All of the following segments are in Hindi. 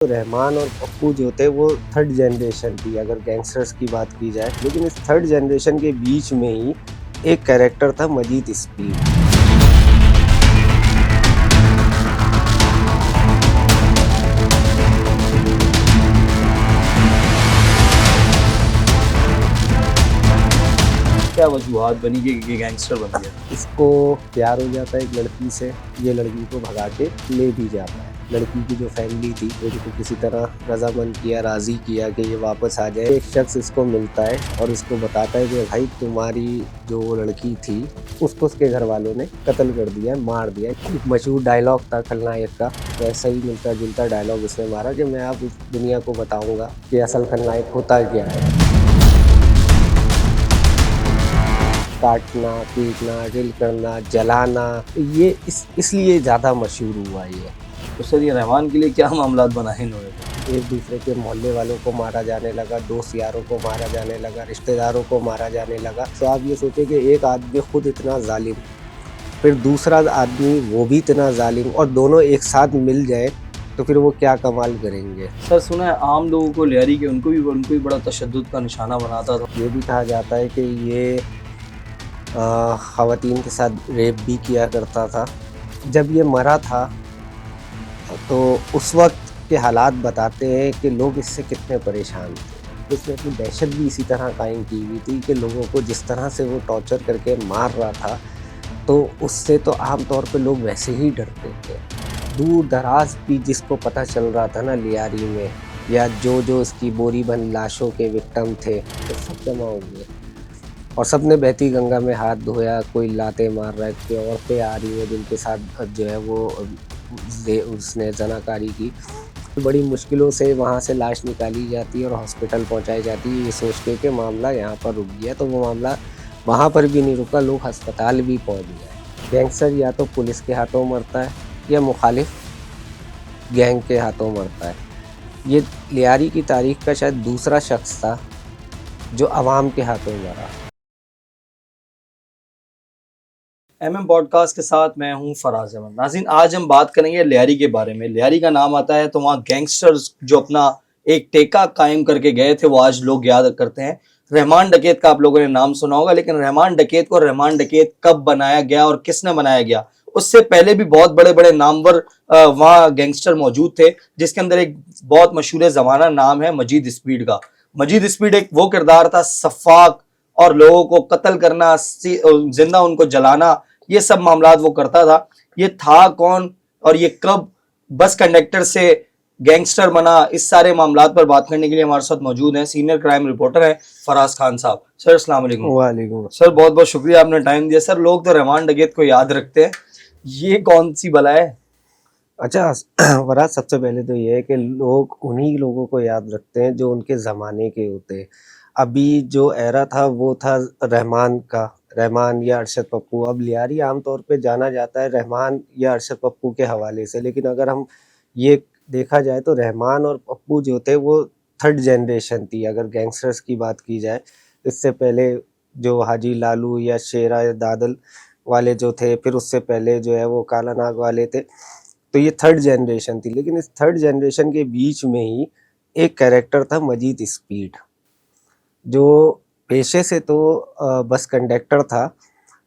तो रहमान और पप्पू जो थे वो थर्ड जनरेशन थी अगर गैंगस्टर्स की बात की जाए, लेकिन इस थर्ड जनरेशन के बीच में ही एक कैरेक्टर था मजीद स्पीड। क्या वजूहत बनी कि ये गैंगस्टर बन गया? इसको प्यार हो जाता है एक लड़की से, ये लड़की को भगा के ले भी जाता है। लड़की की जो फैमिली थी उनको किसी तरह रजामंद किया, राज़ी किया कि ये वापस आ जाए। एक शख्स इसको मिलता है और इसको बताता है कि भाई तुम्हारी जो वो लड़की थी उसको उसके घर वालों ने कत्ल कर दिया, मार दिया। एक मशहूर डायलॉग था खलनायक का, वैसा ही मिलता जुलता डायलॉग इसने मारा कि मैं अब इस दुनिया को बताऊंगा कि असल खलनायक होता क्या है। काटना, पीटना, ड्रिल करना, जलाना, ये इसलिए ज़्यादा मशहूर हुआ ये। तो सर ये रहमान के लिए क्या मामलात बनाए इन्होंने? एक दूसरे के मोहल्ले वालों को मारा जाने लगा, दोस्त यारों को मारा जाने लगा, रिश्तेदारों को मारा जाने लगा। तो आप ये सोचें कि एक आदमी खुद इतना जालिम, फिर दूसरा आदमी वो भी इतना जालिम, और दोनों एक साथ मिल जाए तो फिर वो क्या कमाल करेंगे। सर सुना है आम लोगों को लियारी के उनको भी बड़ा तशद्दुद का निशाना बनाता था। ये भी कहा जाता है कि ये ख़वातीन के साथ रेप भी किया करता था। जब ये मरा था तो उस वक्त के हालात बताते हैं कि लोग इससे कितने परेशान थे। उसने अपनी दहशत भी इसी तरह कायम की हुई थी कि लोगों को जिस तरह से वो टॉर्चर करके मार रहा था, तो उससे तो आम तौर पे लोग वैसे ही डरते थे। दूर दराज भी जिसको पता चल रहा था ना लियारी में, या जो इसकी बोरी बंद लाशों के विक्टिम थे, तो सब जमा हो गए और सब ने बहती गंगा में हाथ धोया। कोई लाते मार रहा है, कोई औरतें आ रही हैं जिनके साथ जो है वो उसने जनाकारी की। बड़ी मुश्किलों से वहाँ से लाश निकाली जाती है और हॉस्पिटल पहुँचाई जाती है, ये सोच के कि मामला यहाँ पर रुक गया। तो वो मामला वहाँ पर भी नहीं रुका, लोग अस्पताल भी पहुँच गए। गैंगस्टर या तो पुलिस के हाथों मरता है या मुखालिफ गैंग के हाथों मरता है। ये लियारी की तारीख का शायद दूसरा शख्स था जो अवाम के हाथों मरा। MM पॉडकास्ट के साथ मैं हूं फराज अहमद। नाज़रीन, आज हम बात करेंगे लियारी के बारे में। लियारी का नाम आता है तो वहाँ गैंगस्टर्स जो अपना एक टेका कायम करके गए थे वो आज लोग याद करते हैं। रहमान डकैत का आप लोगों ने नाम सुना होगा, लेकिन रहमान डकैत को रहमान डकैत कब बनाया गया और किसने बनाया गया, उससे पहले भी बहुत बड़े बड़े नामवर वहाँ गैंगस्टर मौजूद थे, जिसके अंदर एक बहुत मशहूर जमाना नाम है मजीद स्पीड का। मजीद स्पीड एक वो किरदार था सफाक और लोगों को कत्ल करना, जिंदा उनको जलाना, ये सब मामलात वो करता था। ये था कौन और ये कब बस कंडक्टर से गैंगस्टर बना, इस सारे मामलात पर बात करने के लिए हमारे साथ मौजूद हैं सीनियर क्राइम रिपोर्टर हैं फराज खान साहब। सर अस्सलाम वालेकुम। वालेकुम। सर बहुत बहुत शुक्रिया, आपने टाइम दिया। सर लोग तो रहमान डकैत को याद रखते हैं, ये कौन सी बला है? अच्छा फराज, सबसे पहले तो ये है कि लोग उन्हीं लोगों को याद रखते हैं जो उनके ज़माने के होते हैं। अभी जो एरा था वो था रहमान का, रहमान या अरशद पप्पू। अब लियारी आमतौर पे जाना जाता है रहमान या अरशद पप्पू के हवाले से, लेकिन अगर हम ये देखा जाए तो रहमान और पप्पू जो थे वो थर्ड जनरेशन थी अगर गैंगस्टर्स की बात की जाए। इससे पहले जो हाजी लालू या शेरा या दादल वाले जो थे, फिर उससे पहले जो है वो काला नाग वाले थे। तो ये थर्ड जनरेशन थी, लेकिन इस थर्ड जनरेशन के बीच में ही एक कैरेक्टर था मजीद स्पीड, जो पेशे से तो बस कंडक्टर था,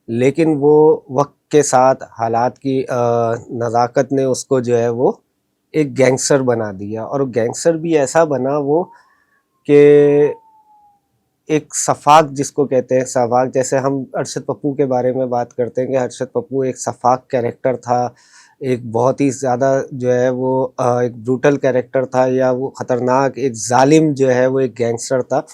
लेकिन वो वक्त के साथ हालात की नज़ाकत ने उसको जो है वो एक गैंगस्टर बना दिया। और गैंगस्टर भी ऐसा बना वो कि एक सफाक जिसको कहते हैं, सफाक जैसे हम अरशद पप्पू के बारे में बात करते हैं कि अरशद पप्पू एक सफाक कैरेक्टर था, एक बहुत ही ज़्यादा जो है वो एक ब्रूटल कैरेक्टर था, या वो ख़तरनाक एक जालिम जो है वो एक गैंगस्टर था।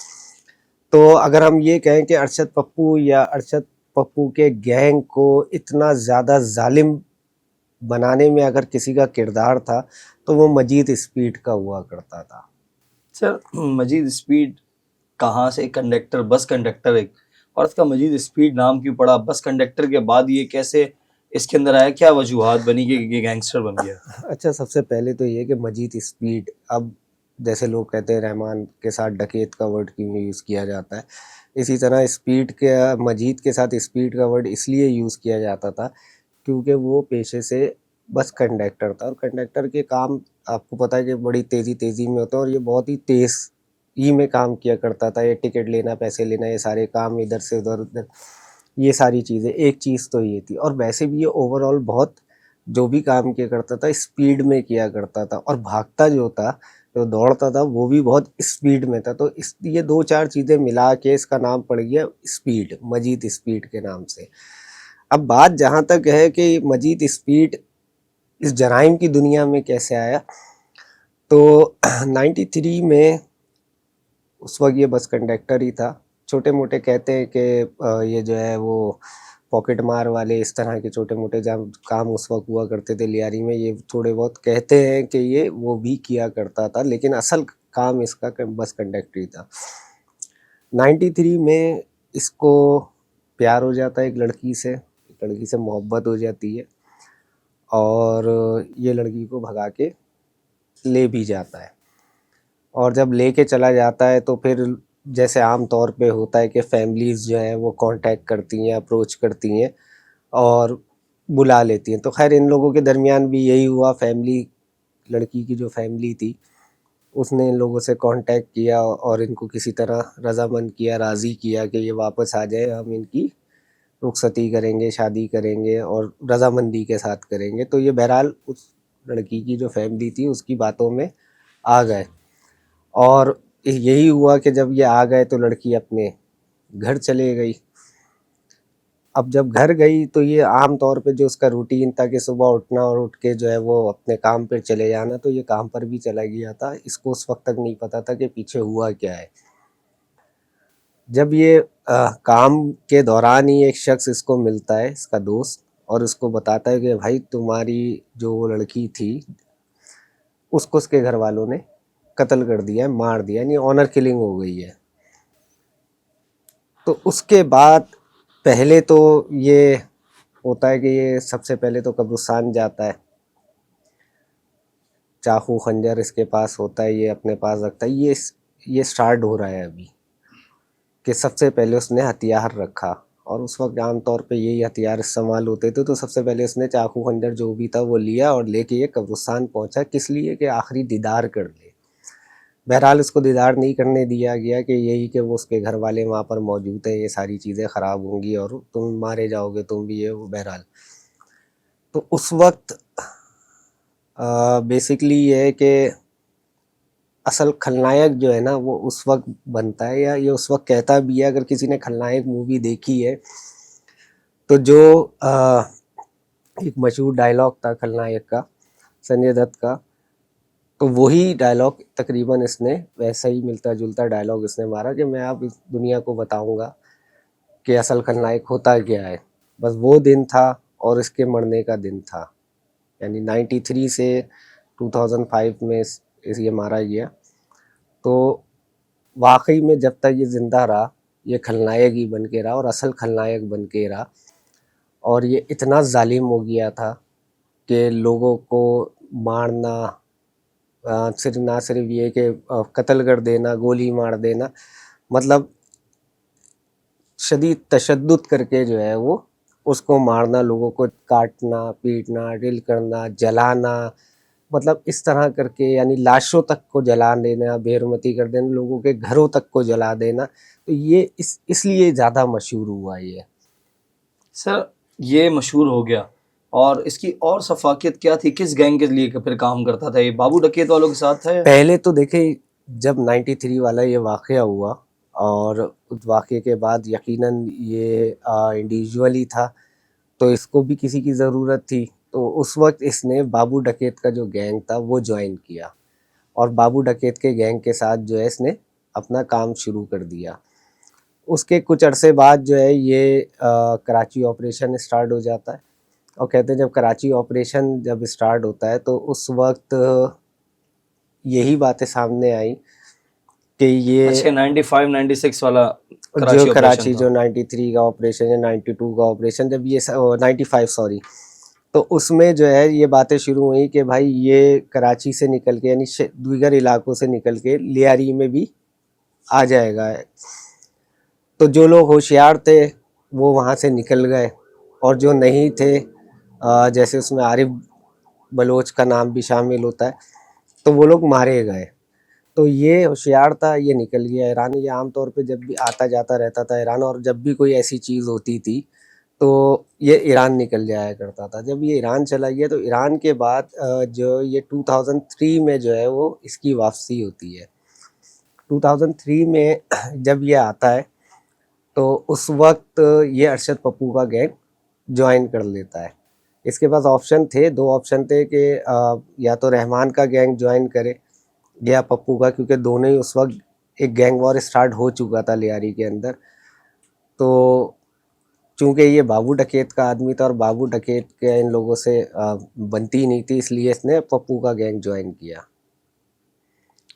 तो अगर हम ये कहें कि अरशद पप्पू या अरशद पप्पू के गैंग को इतना ज़्यादा जालिम बनाने में अगर किसी का किरदार था तो वो मजीद स्पीड का हुआ करता था। सर मजीद स्पीड कहाँ से? कंडक्टर, बस कंडक्टर एक, और इसका मजीद स्पीड नाम क्यों पड़ा? बस कंडक्टर के बाद ये कैसे इसके अंदर आया? क्या वजूहत बनी कि ये गैंगस्टर बन गया? अच्छा, सबसे पहले तो ये कि मजीद स्पीड, अब जैसे लोग कहते हैं रहमान के साथ डकैत का वर्ड क्यों यूज़ किया जाता है, इसी तरह स्पीड के मजीद के साथ स्पीड का वर्ड इसलिए यूज़ किया जाता था क्योंकि वो पेशे से बस कंडक्टर था, और कंडक्टर के काम आपको पता है कि बड़ी तेज़ी में होते हैं और ये बहुत ही तेज़ ही में काम किया करता था। ये टिकट लेना, पैसे लेना, ये सारे काम इधर से उधर, ये सारी चीज़ें। एक चीज़ तो ये थी, और वैसे भी ये ओवरऑल बहुत जो भी काम किया करता था स्पीड में किया करता था, और भागता जो था, जो दौड़ता था, वो भी बहुत स्पीड में था। तो इस ये 2-4 चीज़ें मिला के इसका नाम पड़ गया स्पीड, मजीद स्पीड के नाम से। अब बात जहाँ तक है कि मजीद स्पीड इस जराइम की दुनिया में कैसे आया, तो 93 में उस वक्त ये बस कंडक्टर ही था। छोटे मोटे कहते हैं कि ये जो है वो पॉकेट मार वाले इस तरह के छोटे मोटे जब काम उस वक्त हुआ करते थे लियारी में, ये थोड़े बहुत कहते हैं कि ये वो भी किया करता था, लेकिन असल काम इसका बस कंडक्टर ही था। 93 में इसको प्यार हो जाता है एक लड़की से मोहब्बत हो जाती है, और ये लड़की को भगा के ले भी जाता है। और जब लेके चला जाता है तो फिर जैसे आम तौर पे होता है कि फैमिलीज़ जो है वो कांटेक्ट करती हैं, अप्रोच करती हैं और बुला लेती हैं। तो खैर इन लोगों के दरमियान भी यही हुआ। फैमिली, लड़की की जो फैमिली थी, उसने इन लोगों से कांटेक्ट किया और इनको किसी तरह रजामंद किया, राज़ी किया कि ये वापस आ जाए, हम इनकी रुखसती करेंगे, शादी करेंगे और रजामंदी के साथ करेंगे। तो ये बहरहाल उस लड़की की जो फैमिली थी उसकी बातों में आ गए, और यही हुआ कि जब ये आ गए तो लड़की अपने घर चले गई। अब जब घर गई तो ये आम तौर पे जो उसका रूटीन था कि सुबह उठना और उठ के जो है वो अपने काम पर चले जाना, तो ये काम पर भी चला गया था। इसको उस वक्त तक नहीं पता था कि पीछे हुआ क्या है। जब ये काम के दौरान ही एक शख्स इसको मिलता है, इसका दोस्त, और उसको बताता है कि भाई तुम्हारी जो वो लड़की थी उसको उसके घर वालों ने कत्ल कर दिया है, मार दिया, यानी ऑनर किलिंग हो गई है। तो उसके बाद पहले तो ये होता है कि ये सबसे पहले तो कब्रिस्तान जाता है, चाकू खंजर इसके पास होता है, ये अपने पास रखता है। ये स्टार्ट हो रहा है अभी कि सबसे पहले उसने हथियार रखा, और उस वक्त आम तौर पे यही हथियार इस्तेमाल होते थे। तो सबसे पहले उसने चाकू खंजर जो भी था वो लिया और लेके ये कब्रिस्तान पहुंचा, किस लिए कि आखिरी दीदार कर ले। बहरहाल उसको दीदार नहीं करने दिया गया कि यही कि वो उसके घर वाले वहाँ पर मौजूद हैं, ये सारी चीज़ें ख़राब होंगी और तुम मारे जाओगे, तुम भी ये वो। बहरहाल तो उस वक्त बेसिकली ये है कि असल खलनायक जो है ना वो उस वक्त बनता है, या ये उस वक्त कहता भी है। अगर किसी ने खलनायक मूवी देखी है तो जो एक मशहूर डायलॉग था खलनायक का, संजय दत्त का, तो वही डायलॉग तकरीबन इसने वैसा ही मिलता जुलता डायलॉग इसने मारा कि मैं अब इस दुनिया को बताऊंगा कि असल खलनायक होता क्या है। बस वो दिन था और इसके मरने का दिन था, यानी 93 से 2005 में ये मारा गया। तो वाकई में जब तक ये ज़िंदा रहा ये खलनायक ही बन के रहा, और असल खलनायक बन के रहा। और ये इतना जालिम हो गया था कि लोगों को मारना, सिर्फ ना सिर्फ ये कि कत्ल कर देना, गोली मार देना, मतलब शदीद तशद्दुद करके जो है वो उसको मारना, लोगों को काटना, पीटना, ड्रिल करना, जलाना, मतलब इस तरह करके, यानी लाशों तक को जला देना, बेरुमती कर देना, लोगों के घरों तक को जला देना। तो ये इसलिए ज़्यादा मशहूर हुआ ये। सर ये मशहूर हो गया, और इसकी और सफाकियत क्या थी? किस गैंग के लिए फिर काम करता था? ये बाबू डकैत वालों के साथ था? पहले तो देखिए जब 93 वाला ये वाक़या हुआ, और उस वाक़े के बाद यकीनन ये इंडिविजुअल ही था, तो इसको भी किसी की ज़रूरत थी। तो उस वक्त इसने बाबू डकैत का जो गैंग था वो ज्वाइन किया, और बाबू डकैत के गैंग के साथ जो है इसने अपना काम शुरू कर दिया। उसके कुछ अरसे बाद जो है ये कराची ऑपरेशन स्टार्ट हो जाता है। और कहते हैं जब कराची ऑपरेशन जब स्टार्ट होता है तो उस वक्त यही बातें सामने आई कि ये अच्छा, 95 96 वाला जो कराची ऑपरेशन कराची था। जो 93 का ऑपरेशन या 92 का ऑपरेशन, जब ये 95 सॉरी, तो उसमें जो है ये बातें शुरू हुई कि भाई ये कराची से निकल के, यानी दीगर इलाकों से निकल के लियारी में भी आ जाएगा। तो जो लोग होशियार थे वो वहाँ से निकल गए, और जो नहीं थे, जैसे उसमें आरिफ बलोच का नाम भी शामिल होता है, तो वो लोग मारे गए। तो ये होशियार था, ये निकल गया ईरान। ये आम तौर पे जब भी आता जाता रहता था ईरान, और जब भी कोई ऐसी चीज़ होती थी तो ये ईरान निकल जाया करता था। जब ये ईरान चला गया तो ईरान के बाद जो ये 2003 में जो है वो इसकी वापसी होती है। 2003 में जब ये आता है तो उस वक्त ये अरशद पप्पू का गैंग ज्वाइन कर लेता है। इसके पास ऑप्शन थे, दो ऑप्शन थे कि या तो रहमान का गैंग ज्वाइन करे या पप्पू का, क्योंकि दोनों ही उस वक्त एक गैंग वॉर स्टार्ट हो चुका था लियारी के अंदर। तो चूंकि ये बाबू डकैत का आदमी था और बाबू डकैत के इन लोगों से बनती नहीं थी, इसलिए इसने पप्पू का गैंग ज्वाइन किया।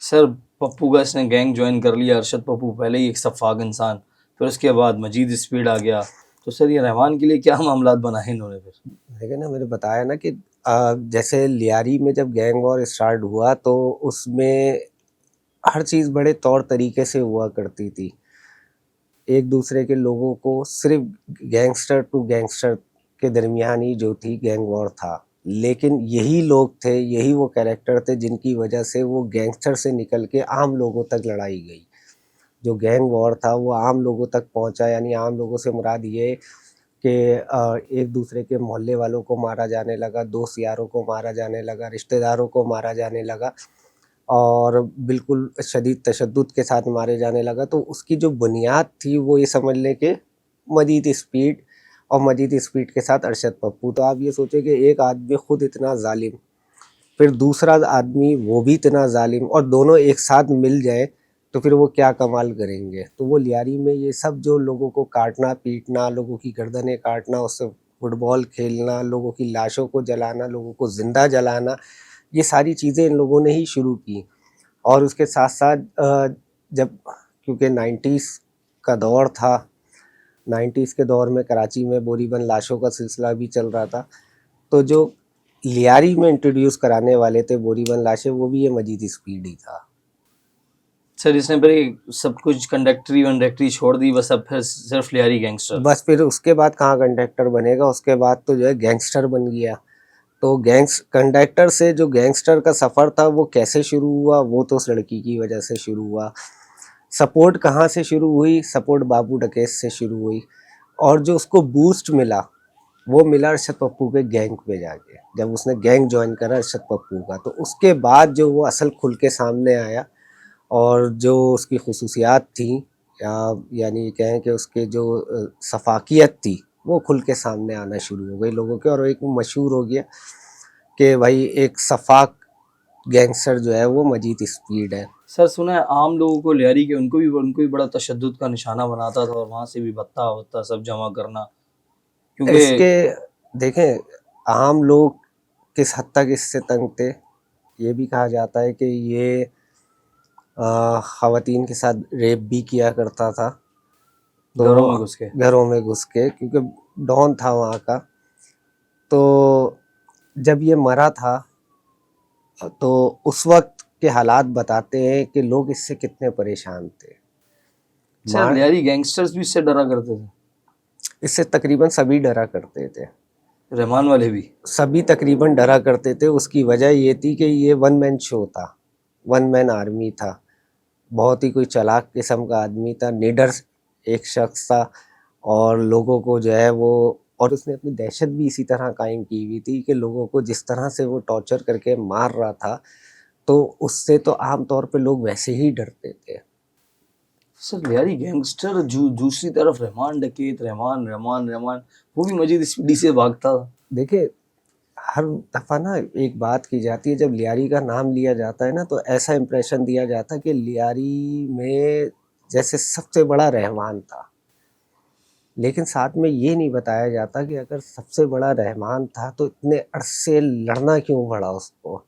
सर पप्पू का इसने गैंग ज्वाइन कर लिया, अरशद पप्पू पहले ही एक सफाक इंसान, फिर उसके बाद मजीद स्पीड आ गया। तो सर ये रहमान के लिए क्या मामलात बनाए इन्होंने फिर? लेकिन ना मैंने बताया ना कि जैसे लियारी में जब गैंग वॉर स्टार्ट हुआ तो उसमें हर चीज़ बड़े तौर तरीके से हुआ करती थी। एक दूसरे के लोगों को सिर्फ गैंगस्टर टू गैंगस्टर के दरमियान ही जो थी गैंग वॉर था। लेकिन यही लोग थे, यही वो कैरेक्टर थे जिनकी वजह से वो गैंगस्टर से निकल के आम लोगों तक लड़ाई गई। जो गैंग वॉर था वो आम लोगों तक पहुंचा, यानी आम लोगों से मुराद ये कि एक दूसरे के मोहल्ले वालों को मारा जाने लगा, दोस्त यारों को मारा जाने लगा, रिश्तेदारों को मारा जाने लगा और बिल्कुल शदीद तशद्दुद के साथ मारे जाने लगा। तो उसकी जो बुनियाद थी वो ये समझ लें कि मजीद स्पीड, और मजीद स्पीड के साथ अरशद पप्पू। तो आप ये सोचें कि एक आदमी खुद इतना जालिम, फिर दूसरा आदमी वो भी इतना जालिम, और दोनों एक साथ मिल जाए तो फिर वो क्या कमाल करेंगे। तो वो लियारी में ये सब जो लोगों को काटना पीटना, लोगों की गर्दनें काटना, उससे फुटबॉल खेलना, लोगों की लाशों को जलाना, लोगों को ज़िंदा जलाना, ये सारी चीज़ें इन लोगों ने ही शुरू की। और उसके साथ साथ जब, क्योंकि 90s का दौर था, 90s के दौर में कराची में बोरीबंद लाशों का सिलसिला भी चल रहा था। तो जो लियारी में इंट्रोड्यूस कराने वाले थे बोरीबंद लाशें, वो भी ये मजीद स्पीड ही था। सर इसने फिर ये सब कुछ कंडक्टरी वंडक्टरी छोड़ दी, बस अब फिर सिर्फ लियारी गैंगस्टर। बस फिर उसके बाद कहाँ कंडक्टर बनेगा, उसके बाद तो जो है गैंगस्टर बन गया। तो कंडक्टर से जो गैंगस्टर का सफ़र था वो कैसे शुरू हुआ, वो तो उस लड़की की वजह से शुरू हुआ। सपोर्ट कहाँ से शुरू हुई, सपोर्ट बाबू डकैत से शुरू हुई। और जो उसको बूस्ट मिला वो मिला अरशद पप्पू के गैंग पे जाके, जब उसने गैंग ज्वाइन करा अरशद पप्पू का। तो उसके बाद जो वो असल खुल के सामने आया, और जो उसकी खसूसियात थी, यानी कहें कि उसके जो सफाकियत थी, वो खुल के सामने आना शुरू हो गई लोगों के। और एक मशहूर हो गया कि भाई एक सफाक गैंगस्टर जो है वो मजीद स्पीड है। सर सुना है आम लोगों को लियारी के उनको भी बड़ा तशद्दुद का निशाना बनाता था, और वहां से भी भत्ता वत्ता सब जमा करना, क्योंकि इसके देखें, आम लोग किस हद तक इससे तंग थे। ये भी कहा जाता है कि ये ख़वातीन के साथ रेप भी किया करता था। तो घरों में घुस के। घरों में घुस के, क्योंकि डॉन था वहाँ का। तो जब ये मरा था तो उस वक्त के हालात बताते हैं कि लोग इससे कितने परेशान थे। सर मार लियारी गैंगस्टर्स भी इससे डरा करते थे, इससे तकरीबन सभी डरा करते थे, रहमान वाले भी। सभी तकरीबन डरा करते थे। उसकी वजह ये थी कि ये वन मैन शो था, वन मैन आर्मी था। बहुत ही कोई चालाक किस्म का आदमी था, निडर एक शख्स था। और लोगों को जो है वो, और उसने अपनी दहशत भी इसी तरह कायम की हुई थी कि लोगों को जिस तरह से वो टॉर्चर करके मार रहा था, तो उससे तो आम तौर पे लोग वैसे ही डरते थे। सर लियारी गैंगस्टर, दूसरी तरफ रहमान डकैत, रहमान रहमान रहमान, वो भी मजीद स्पीडी से भागता था। देखिए, हर दफ़ा ना एक बात की जाती है, जब लियारी का नाम लिया जाता है ना तो ऐसा इम्प्रेशन दिया जाता है कि लियारी में जैसे सबसे बड़ा रहमान था। लेकिन साथ में ये नहीं बताया जाता कि अगर सबसे बड़ा रहमान था तो इतने अरसे लड़ना क्यों पड़ा उसको,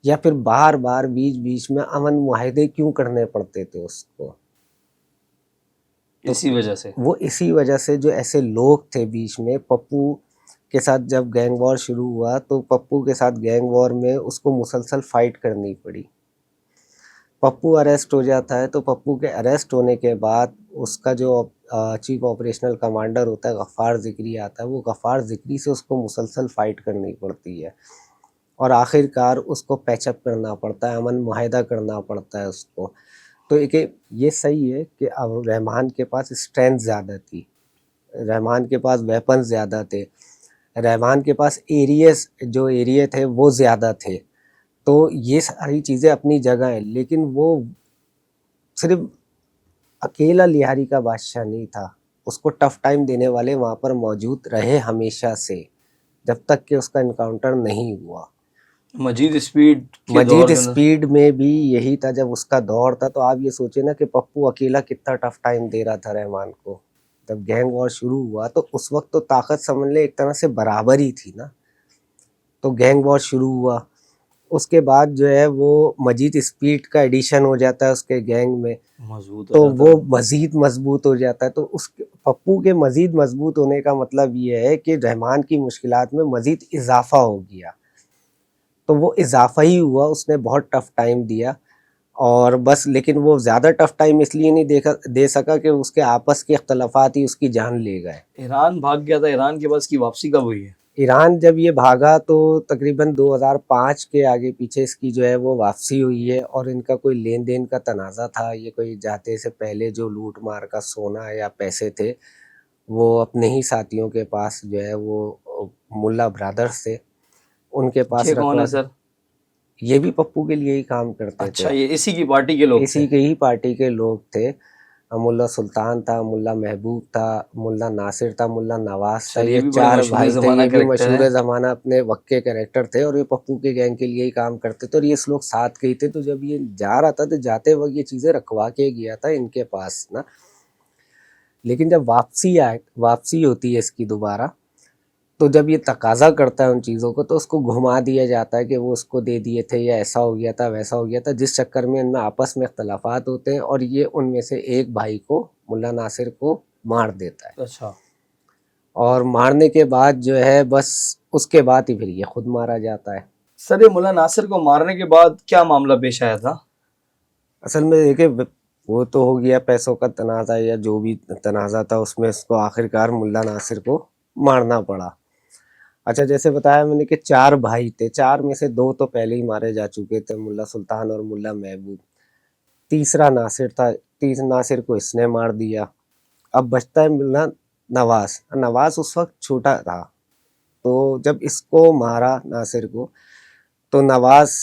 या फिर बार बार बीच बीच में अमन मुआहदे क्यों करने पड़ते थे उसको। तो इसी वजह से। वो इसी वजह से, जो ऐसे लोग थे बीच में, पप्पू के साथ जब गैंग वॉर शुरू हुआ तो पप्पू के साथ गैंग वॉर में उसको मुसलसल फाइट करनी पड़ी। पप्पू अरेस्ट हो जाता है, तो पप्पू के अरेस्ट होने के बाद उसका जो चीफ ऑपरेशनल कमांडर होता है गफ़ार ज़िक्री आता है, वो गफ़ार ज़िक्री से उसको मुसलसल फाइट करनी पड़ती है। और आखिरकार उसको पैचअप करना पड़ता है, अमन मुआहिदा करना पड़ता है उसको। तो एक ये सही है कि अब रहमान के पास स्ट्रेंथ ज़्यादा थी, रहमान के पास वेपन्स ज़्यादा थे, रहमान के पास एरियाज जो एरिया थे वो ज़्यादा थे। तो ये सारी चीज़ें अपनी जगह हैं, लेकिन वो सिर्फ अकेला लिहारी का बादशाह नहीं था, उसको टफ टाइम देने वाले वहाँ पर मौजूद रहे हमेशा से, जब तक कि उसका इनकाउंटर नहीं हुआ। मजीद स्पीड के मजीद दौर के अंदर स्पीड में भी यही था जब उसका दौर था। तो आप ये सोचे ना कि पप्पू अकेला कितना टफ टाइम दे रहा था रहमान को। जब गैंग वॉर शुरू हुआ तो उस वक्त तो ताकत समझ ले एक तरह से बराबर ही थी ना। तो गैंग वॉर शुरू हुआ, उसके बाद जो है वो मजीद स्पीड का एडिशन हो जाता है उसके गैंग में, मजबूत हो तो जाता वो है। मजीद मजबूत हो जाता है। तो उस पप्पू के मजीद मजबूत होने का मतलब ये है कि रहमान की मुश्किलात में मजीद इजाफा हो गया। तो वो इजाफा ही हुआ, उसने बहुत टफ टाइम दिया और बस। लेकिन वो ज़्यादा टफ टाइम इसलिए नहीं दे सका कि उसके आपस के अख्तलाफात ही उसकी जान ले गए। ईरान भाग गया था, ईरान के पास की वापसी कब हुई है? ईरान जब ये भागा तो तकरीबन 2005 के आगे पीछे इसकी जो है वो वापसी हुई है। और इनका कोई लेन देन का तनाज़ा था, ये कोई जाते से पहले जो लूट मार का सोना या पैसे थे वो अपने ही साथियों के पास जो है वो मुल्ला ब्रदर्स थे उनके पास ये कौन रखवा है दी। सर? ये भी पप्पू के लिए ही काम करते थे, अच्छा, ये इसी की पार्टी के लोग थे। इसी के ही पार्टी के लोग थे। मुल्ला सुल्तान था, मुल्ला महबूब था, मुल्ला नासिर था, मुल्ला नवाज था। चलिए, ये ये भी बड़े चार मशहूर भाई थे, ज़माना ये भी कैरेक्टर मशहूर है। ज़माना अपने वक्त के कैरेक्टर थे और ये पप्पू के गैंग के लिए ही काम करते थे और ये लोग साथ के ही थे। तो जब ये जा रहा था तो जाते वक्त ये चीज़ें रखवा के गया था इनके पास ना। लेकिन जब वापसी होती है इसकी दोबारा, तो जब ये तकाजा करता है उन चीज़ों को तो उसको घुमा दिया जाता है कि वो उसको दे दिए थे या ऐसा हो गया था वैसा हो गया था, जिस चक्कर में इनमें आपस में इख्तलाफात होते हैं और ये उनमें से एक भाई को, मुल्ला नासिर को मार देता है। अच्छा। और मारने के बाद जो है बस उसके बाद ही फिर ये खुद मारा जाता है। सर, ये मुल्ला नासिर को मारने के बाद क्या मामला पेश आया था? असल में देखिए वो तो हो गया पैसों का तनाज़ा या जो भी तनाज़ा था, उसमें इसको आखिरकार मुल्ला नासिर को मारना पड़ा। अच्छा, जैसे बताया मैंने कि 4 भाई थे, 4 में से 2 तो पहले ही मारे जा चुके थे, मुल्ला सुल्तान और मुल्ला महबूब। तीसरा नासिर था, नासिर को इसने मार दिया। अब बचता है मुल्ला नवाज। नवाज उस वक्त छोटा था, तो जब इसको मारा नासिर को, तो नवाज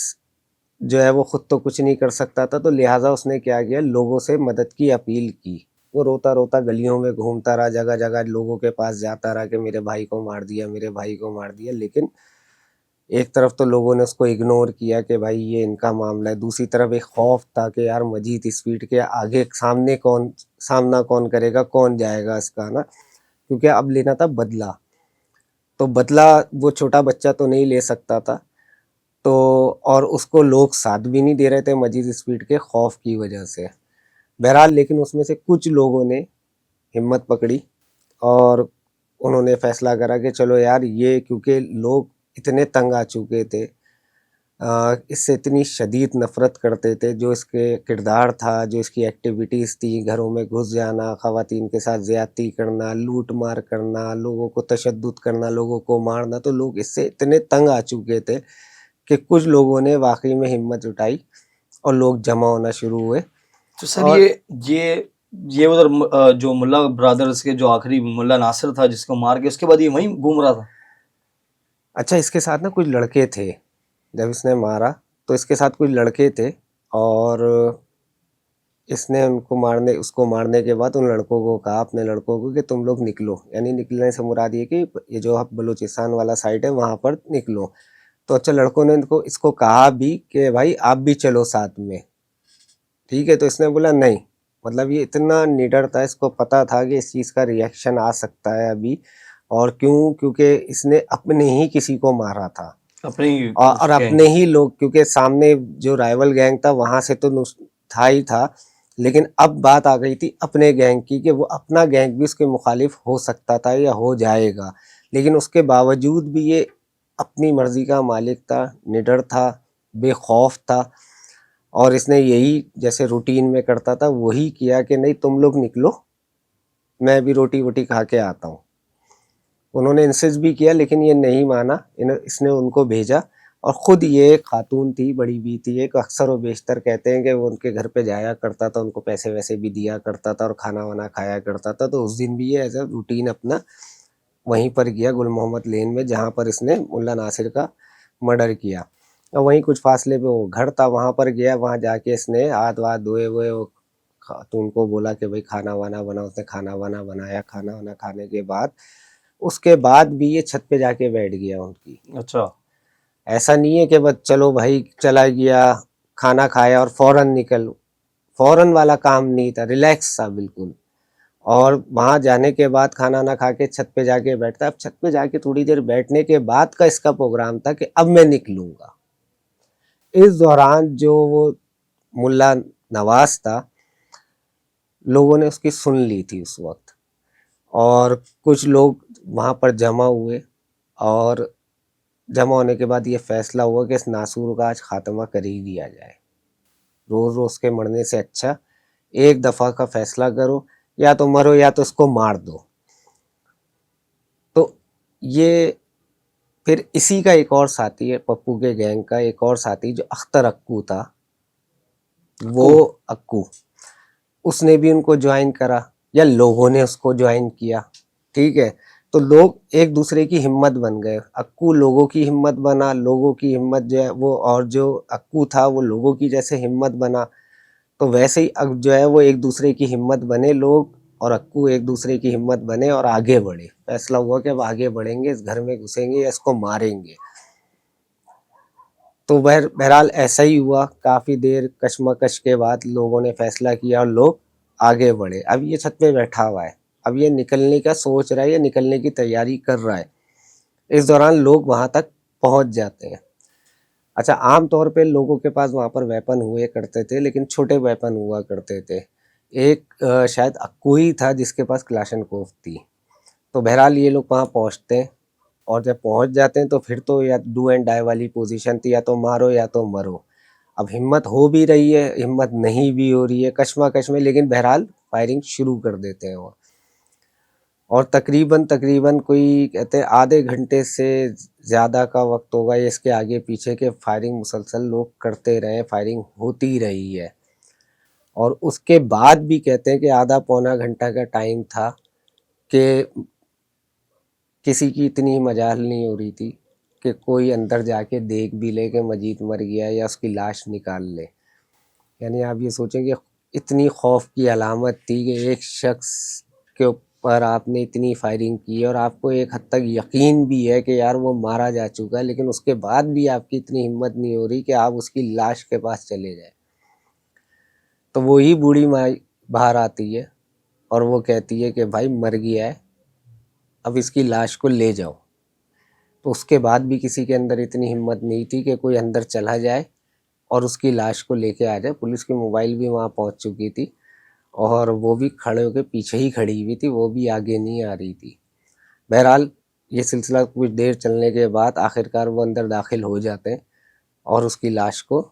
जो है वो खुद तो कुछ नहीं कर सकता था, तो लिहाजा उसने क्या किया, लोगों से मदद की अपील की। वो रोता रोता गलियों में घूमता रहा, जगह जगह लोगों के पास जाता रहा कि मेरे भाई को मार दिया, मेरे भाई को मार दिया। लेकिन एक तरफ तो लोगों ने उसको इग्नोर किया कि भाई ये इनका मामला है, दूसरी तरफ एक खौफ था कि यार मजीद स्पीड के आगे सामना कौन करेगा, कौन जाएगा इसका ना, क्योंकि अब लेना था बदला। तो बदला वो छोटा बच्चा तो नहीं ले सकता था, तो और उसको लोग साथ भी नहीं दे रहे थे मजीद स्पीड के खौफ की वजह से। बहरहाल लेकिन उसमें से कुछ लोगों ने हिम्मत पकड़ी और उन्होंने फैसला करा कि चलो यार ये, क्योंकि लोग इतने तंग आ चुके थे, इससे इतनी शदीद नफ़रत करते थे, जो इसके किरदार था, जो इसकी एक्टिविटीज़ थी, घरों में घुस जाना, ख़वातीन के साथ ज़्यादती करना, लूट मार करना, लोगों को तशद्दुद करना, लोगों को मारना, तो लोग इससे इतने तंग आ चुके थे कि कुछ लोगों ने वाकई में हिम्मत जुटाई और लोग जमा होना शुरू हुए। तो सर, और ये उधर जो मुल्ला ब्रदर्स के जो आखिरी मुल्ला नासिर था जिसको मार के, उसके बाद ये वहीं घूम रहा था? अच्छा, इसके साथ ना कुछ लड़के थे, जब इसने मारा तो इसके साथ कुछ लड़के थे और इसने उसको मारने के बाद उन लड़कों को कहा, अपने लड़कों को, कि तुम लोग निकलो। यानी निकलने से मुराद ये कि ये जो बलूचिस्तान वाला साइड है वहाँ पर निकलो। तो अच्छा, लड़कों ने इसको कहा भी कि भाई आप भी चलो साथ में, ठीक है। तो इसने बोला नहीं। मतलब ये इतना निडर था, इसको पता था कि इस चीज़ का रिएक्शन आ सकता है अभी। और क्यों? क्योंकि इसने अपने ही किसी को मारा था अपनी और उस अपने गैंग। ही लोग, क्योंकि सामने जो राइवल गैंग था वहां से तो था ही था, लेकिन अब बात आ गई थी अपने गैंग की कि वो अपना गैंग भी उसके मुखालिफ हो सकता था या हो जाएगा। लेकिन उसके बावजूद भी ये अपनी मर्जी का मालिक था, निडर था, बेखौफ था और इसने यही जैसे रूटीन में करता था वही किया कि नहीं तुम लोग निकलो, मैं भी रोटी वोटी खा के आता हूँ। उन्होंने इंसिस्ट भी किया लेकिन ये नहीं माना। इसने उनको भेजा और ख़ुद ये खातून थी, बड़ी बी थी एक, अक्सर व बेशतर कहते हैं कि वो उनके घर पे जाया करता था, उनको पैसे वैसे भी दिया करता था और खाना वाना खाया करता था। तो उस दिन भी ये एज़ अ रूटीन अपना वहीं पर गया गुल मोहम्मद लेन में, जहाँ पर इसने मुल्ला नासिर का मर्डर किया। और वहीं कुछ फासले पे वो घर था, वहाँ पर गया, वहाँ जाके इसने हाथ वाथ धोए हुए वो खातून को बोला कि भाई खाना वाना बनाओ। उसने खाना वाना बनाया, खाना वाना खाने के बाद उसके बाद भी ये छत पे जाके बैठ गया उनकी। अच्छा। ऐसा नहीं है कि बस चलो भाई चला गया, खाना खाया और फौरन वाला काम नहीं था, रिलैक्स था बिल्कुल। और वहाँ जाने के बाद खाना ना खा के छत पे जाके बैठता। अब छत पे जाके थोड़ी देर बैठने के बाद का इसका प्रोग्राम था कि अब मैं निकलूंगा। इस दौरान जो वो मुल्ला नवाज था, लोगों ने उसकी सुन ली थी उस वक्त, और कुछ लोग वहाँ पर जमा हुए, और जमा होने के बाद ये फैसला हुआ कि इस नासूर का आज खात्मा कर ही दिया जाए। रोज रोज के मरने से अच्छा एक दफा का फैसला करो, या तो मरो या तो इसको मार दो। तो ये फिर इसी का एक और साथी है, पप्पू के गैंग का एक और साथी जो अख्तर अक्कू था, वो अक्कू, उसने भी उनको ज्वाइन करा, या लोगों ने उसको ज्वाइन किया। ठीक है, तो लोग एक दूसरे की हिम्मत बन गए। अक्कू लोगों की हिम्मत बना, लोगों की हिम्मत जो है वो, और जो अक्कू था वो लोगों की जैसे हिम्मत बना। तो वैसे ही अब जो है वो एक दूसरे की हिम्मत बने लोग, और अक्कू एक दूसरे की हिम्मत बने और आगे बढ़े। फैसला हुआ कि अब आगे बढ़ेंगे, इस घर में घुसेंगे या इसको मारेंगे। तो बहरहाल ऐसा ही हुआ। काफ़ी देर कशमकश के बाद लोगों ने फैसला किया और लोग आगे बढ़े। अब ये छत पे बैठा हुआ है, अब ये निकलने का सोच रहा है, ये निकलने की तैयारी कर रहा है। इस दौरान लोग वहाँ तक पहुँच जाते हैं। अच्छा, आम तौर पे लोगों के पास वहाँ पर वेपन हुए करते थे, लेकिन छोटे वेपन हुआ करते थे। एक शायद अक्कू ही था जिसके पास क्लाशनकोव थी। तो बहरहाल ये लोग वहाँ पहुँचते हैं, और जब पहुँच जाते हैं तो फिर तो या डू एंड डाई वाली पोजीशन थी, या तो मारो या तो मरो। अब हिम्मत हो भी रही है, हिम्मत नहीं भी हो रही है, कशमकश में, लेकिन बहरहाल फायरिंग शुरू कर देते हैं वो। और तकरीबन तकरीबन कोई कहते हैं आधे घंटे से ज़्यादा का वक्त होगा, ये इसके आगे पीछे के फायरिंग मुसलसल लोग करते रहे, फायरिंग होती रही है। और उसके बाद भी कहते हैं कि आधा पौना घंटा का टाइम था कि किसी की इतनी मजाल नहीं हो रही थी कि कोई अंदर जाके देख भी ले कि मजीद मर गया या उसकी लाश निकाल ले। यानी आप ये सोचें कि इतनी खौफ की अलामत थी कि एक शख्स के ऊपर आपने इतनी फायरिंग की है, और आपको एक हद तक यकीन भी है कि यार वो मारा जा चुका है, लेकिन उसके बाद भी आपकी इतनी हिम्मत नहीं हो रही कि आप उसकी लाश के पास चले जाए। तो वही बूढ़ी माँ बाहर आती है और वो कहती है कि भाई मर गया है, अब इसकी लाश को ले जाओ। तो उसके बाद भी किसी के अंदर इतनी हिम्मत नहीं थी कि कोई अंदर चला जाए और उसकी लाश को लेके आ जाए। पुलिस की मोबाइल भी वहाँ पहुँच चुकी थी, और वो भी खड़े होकर पीछे ही खड़ी हुई थी, वो भी आगे नहीं आ रही थी। बहरहाल ये सिलसिला कुछ देर चलने के बाद आखिरकार वो अंदर दाखिल हो जाते हैं और उसकी लाश को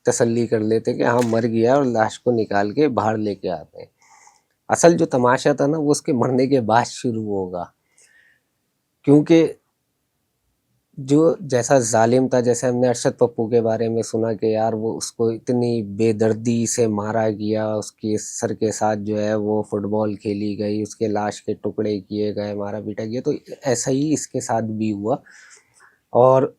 तसल्ली कर लेते हैं कि हाँ मर गया, और लाश को निकाल के बाहर लेके आते हैं। असल जो तमाशा था ना, वो उसके मरने के बाद शुरू होगा, क्योंकि जो जैसा जालिम था, जैसे हमने अरशद पप्पू के बारे में सुना कि यार वो उसको इतनी बेदर्दी से मारा गया, उसके सर के साथ जो है वो फुटबॉल खेली गई, उसके लाश के टुकड़े किए गए, मारा पीटा गया, तो ऐसा ही इसके साथ भी हुआ। और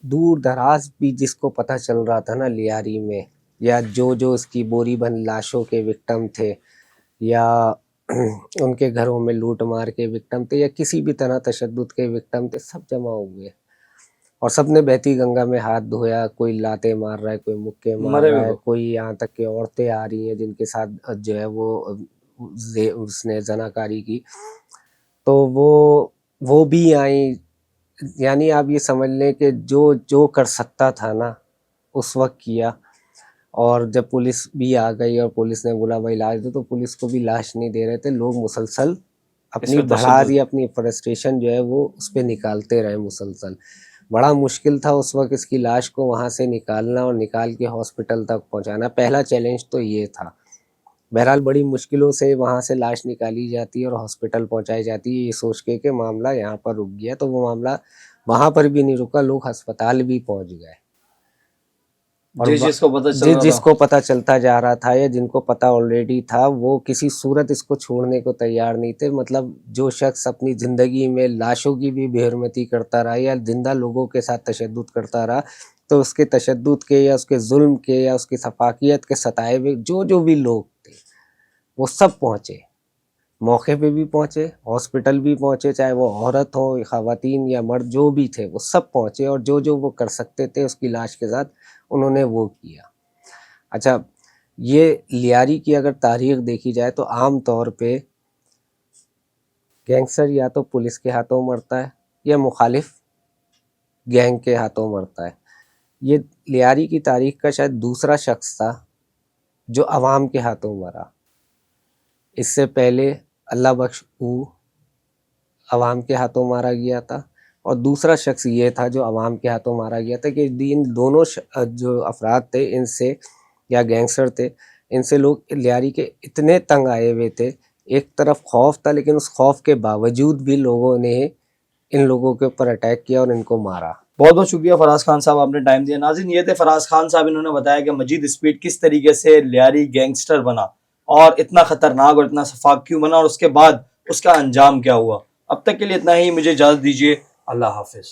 दूर दराज भी जिसको पता चल रहा था ना लियारी में, या जो जो इसकी बोरी बंद लाशों के विक्टिम थे, या उनके घरों में लूट मार के विक्टिम थे, या किसी भी तरह तशद्दुद के विक्टिम थे, सब जमा हुए और सबने बहती गंगा में हाथ धोया। कोई लाते मार रहा है, कोई मुक्के मार मरे रहा हुए है, को। कोई यहाँ तक कि औरतें आ रही हैं जिनके साथ जो है वो उसने जनाकारी की, तो वो भी आई। यानी आप ये समझ लें कि जो जो कर सकता था ना उस वक्त किया। और जब पुलिस भी आ गई और पुलिस ने बोला भाई लाश दो, तो पुलिस को भी लाश नहीं दे रहे थे। लोग मुसलसल इस अपनी पे भड़ास तशद्दुद। या अपनी फ्रस्ट्रेशन जो है वो उस पर निकालते रहे मुसलसल। बड़ा मुश्किल था उस वक्त इसकी लाश को वहाँ से निकालना और निकाल के हॉस्पिटल तक पहुँचाना। पहला चैलेंज तो ये था। बहरहाल बड़ी मुश्किलों से वहाँ से लाश निकाली जाती है और हॉस्पिटल पहुँचाई जाती है, ये सोच के कि मामला यहाँ पर रुक गया। तो वो मामला वहां पर भी नहीं रुका, लोग अस्पताल भी पहुंच गए। और जिस जिसको पता चल रहा था। जिसको पता चलता जा रहा था या जिनको पता ऑलरेडी था, वो किसी सूरत इसको छोड़ने को तैयार नहीं थे। मतलब जो शख्स अपनी ज़िंदगी में लाशों की भी बेहरमती करता रहा या जिंदा लोगों के साथ तशद्दुद करता रहा, तो उसके तशद्दुद के या उसके जुल्म के या उसकी सफाकियत के सताए हुए जो भी लोग थे, वो सब पहुँचे, मौके पे भी पहुँचे, हॉस्पिटल भी पहुँचे, चाहे वो औरत हो, ख़वातीन या मर्द जो भी थे, वो सब पहुँचे और जो वो कर सकते थे उसकी लाश के साथ उन्होंने वो किया। अच्छा, ये लियारी की अगर तारीख देखी जाए तो आम तौर पे गैंगस्टर या तो पुलिस के हाथों मरता है या मुखालिफ गैंग के हाथों मरता है। ये लियारी की तारीख का शायद दूसरा शख्स था जो अवाम के हाथों मरा। इससे पहले अल्लाह बख्श ऊ अवाम के हाथों मारा गया था और दूसरा शख्स ये था जो अवाम के हाथों मारा गया था कि इन दोनों जो अफराद थे इनसे या गैंगस्टर थे, इनसे लोग लियारी के इतने तंग आए हुए थे। एक तरफ खौफ था, लेकिन उस खौफ के बावजूद भी लोगों ने इन लोगों के ऊपर अटैक किया और इनको मारा। बहुत बहुत शुक्रिया फराज खान साहब, आपने टाइम दिया। नाज़रीन, ये थे फराज खान साहब, इन्होंने बताया कि मजीद स्पीड किस तरीके से लियारी गैंगस्टर बना और इतना खतरनाक और इतना शफाक क्यों बना और उसके बाद उसका अंजाम क्या हुआ। अब तक के लिए इतना ही, मुझे इजाज़त दीजिए। अल्लाह हाफिज़।